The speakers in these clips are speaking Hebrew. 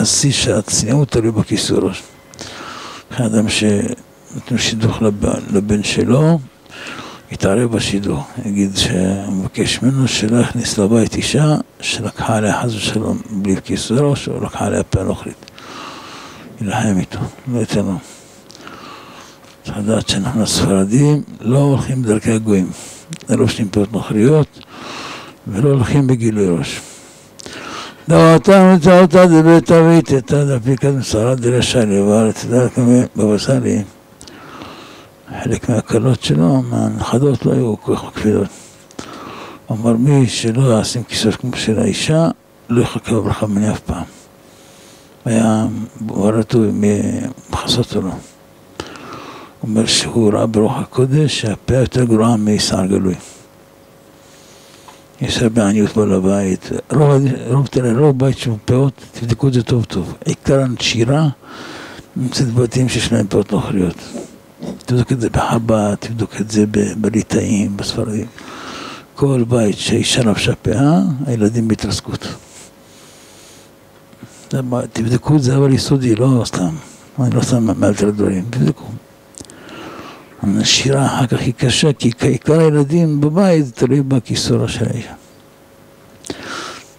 השיא שהצניעות תלוי בכיסוי ראש. אדם שנותן שידוך לבן שלו, יתערב בשידוך, יגיד שמבקש ממנו שלא הכניס לבית אישה שלקחה עליה חס ושלום בלי כיסוי ראש, או לקחה עליה פה נוכרית. ילחם איתו, לא ייתן לו. צריך לדעת שאנחנו הספרדים לא הולכים בדרכי הגויים, לא לובשים פאות נוכריות ולא הולכים בגילוי ראש. דעתה מצאותה דבית ואיתתה דפיקת מסערה דרשי לבעל תדע כמה בבא-סאלי. חלק מהקלות שלו, מהנכדות לא היו כל כך מקפידות. אמר מי שלא ישים כיסוי כמו של האישה, לא יחכה בברכה ממני אף פעם. היה רטוי מחסות לו. אומר שהוא ראה ברוח הקודש שהפה יותר גרועה משער גלוי. יש הרבה עניות בו לבית. רוב בית שהוא פאות, תבדקו את זה טוב טוב. עיקר הנשירה נמצאת בבתים שיש להם פאות נוכריות. תבדוק את זה בחב"ד, תבדוק את זה בליטאים, בספרדים. כל בית שהאישה לבשה פאה, הילדים בהתרסקות. תבדקו את זה אבל יסודי, לא סתם. אני לא סתם מאלתר דברים, תבדקו. הנשירה אחר כך היא קשה, כי עיקר הילדים בבית תלוי בכיסוי של האישה.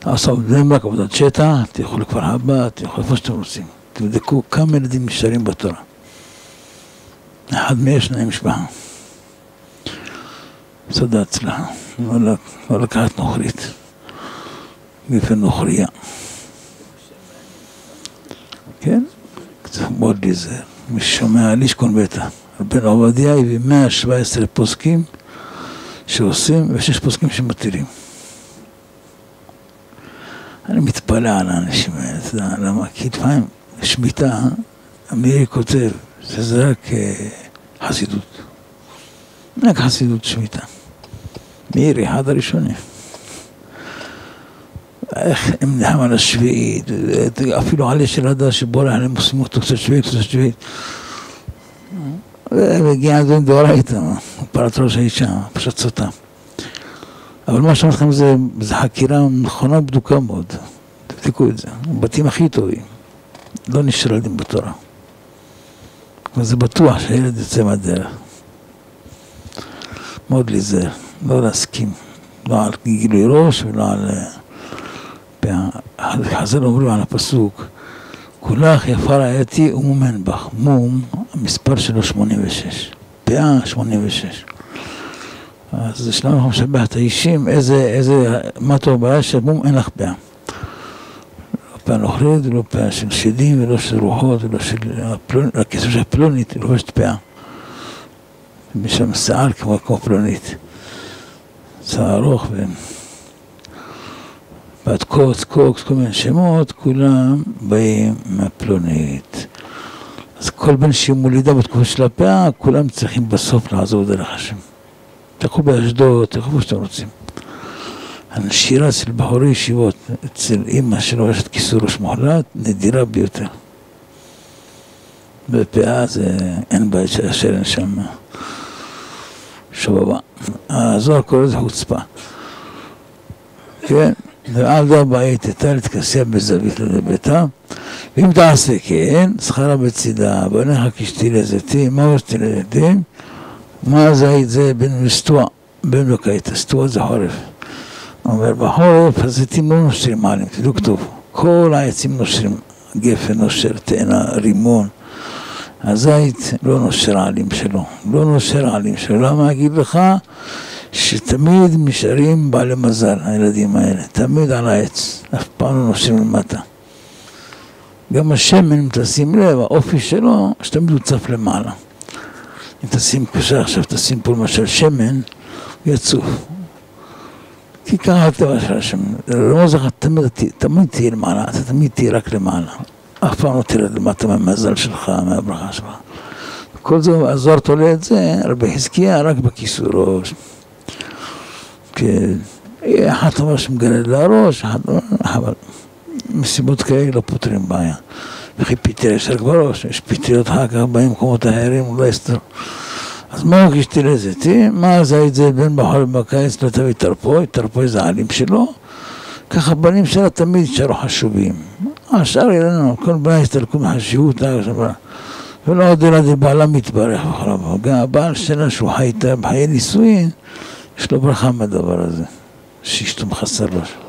עכשיו, זה רק עבודת שטח, תלכו לכפר חב"ד, תלכו איפה שאתם רוצים. תבדקו כמה ילדים נשארים בתורה. אחד מהם שניים משפחה. סודה הצלחה. לא לקחת נוכרית. גפן נוכריה. כן? קצת מאוד להיזהר. מי ששומע על ישכון ביתה. רבן עובדיה הביא 117 פוסקים שעושים ו6 פוסקים שמתירים. אני מתפלא על האנשים האלה, אתה יודע, למה? כי לפעמים שמיטה, אמירי כותב, שזה רק חסידות. רק חסידות שמיטה. מאיר, אחד הראשונים. איך הם נלחם על השביעית, אפילו עלי של הדה שבורח להם עושים אותו קצת שביעית, קצת שביעית. והגיע עד דברה איתם, פרט ראש האישה, פשוט סוטה. אבל מה שאומר לכם זה חקירה נכונה בדוקה מאוד. תבדקו את זה. הבתים הכי טובים. לא נשאר ילדים בתורה. אבל זה בטוח שהילד יוצא מהדרך. מאוד להיזהר. לא להסכים. לא על גילוי ראש ולא על... חז"ל אומרים על הפסוק, כולך יפה רעייתי ומומן בך. מום, המספר שלו 86. פאה 86. אז שלנו אנחנו משבח את האישים, מה טוב בעיה שמום אין לך פאה. לא פאה נוכרית, ולא פאה של שדים, ולא של רוחות, ולא של הכסף של פלונית, היא לובשת פאה. משם שיער כמו פלונית. שיער ארוך ועד קוקס, כל מיני שמות, כולם באים מהפלונית. אז כל בן שהיא מולידה בתקופה של הפאה, כולם צריכים בסוף לעזוב דרך השם. תלכו באשדוד, תלכו כמו שאתם רוצים. הנשירה אצל בחורי ישיבות, אצל אמא שלובשת כיסוי ראש מוחלט, נדירה ביותר. בפאה זה אין בית שאשר אין שם שובבה. הזוהר קורא לזה חוצפה. כן? ועל דה בית הייתה להתכסיה בזווית לביתה, ואם תעשה כן, שכרה בצידה, בניך כשתי לזיתים, מה הוא שתי לזיתים? מה זית זה בין מסתוע, בין בקית, הסתוע זה חורף. הוא אומר, בחורף הזיתים לא נושרים עליהם, תדעו כתוב, כל העצים נושרים, גפן נושר, תאנה, רימון, הזית לא נושר העלים שלו, לא נושר העלים שלו, למה אגיד לך? שתמיד נשארים בעלי מזל, הילדים האלה, תמיד על העץ, אף פעם לא נושרים למטה. גם השמן, אם תשים לב, האופי שלו, שתמיד הוא צף למעלה. אם תשים קשה עכשיו, תשים פה למשל שמן, הוא יצוף. כי ככה הטבע של השמן. לא זכה, תמיד תהיה למעלה, אתה תמיד תהיה רק למעלה. אף פעם לא תרד למטה מהמזל שלך, מהברכה שלך. כל זה, הזוהר תולה את זה, רבי חזקיה, רק בכיסוי ראש. אחת אומר שמגרד לראש, אבל מסיבות כאלה לא פותרים בעיה. וכי פיתר יש רק בראש, יש פיתריות אחר כך במקומות האחרים, הוא לא יסתר. אז מה הוא כשתי לזיתים? מה זית זה בין בחור ובקיץ לא תביא תרפוי, תרפוי זה העלים שלו. ככה בנים שלה תמיד יישארו חשובים. השאר אילנו, כל בני הסתלקו מחשיבות ולא עוד אלא דבעלה מתברך אחריו. גם הבעל שלה שהוא חי איתה בחיי נישואין, יש לו ברכה מהדבר הזה, שאשתו מחסר לו.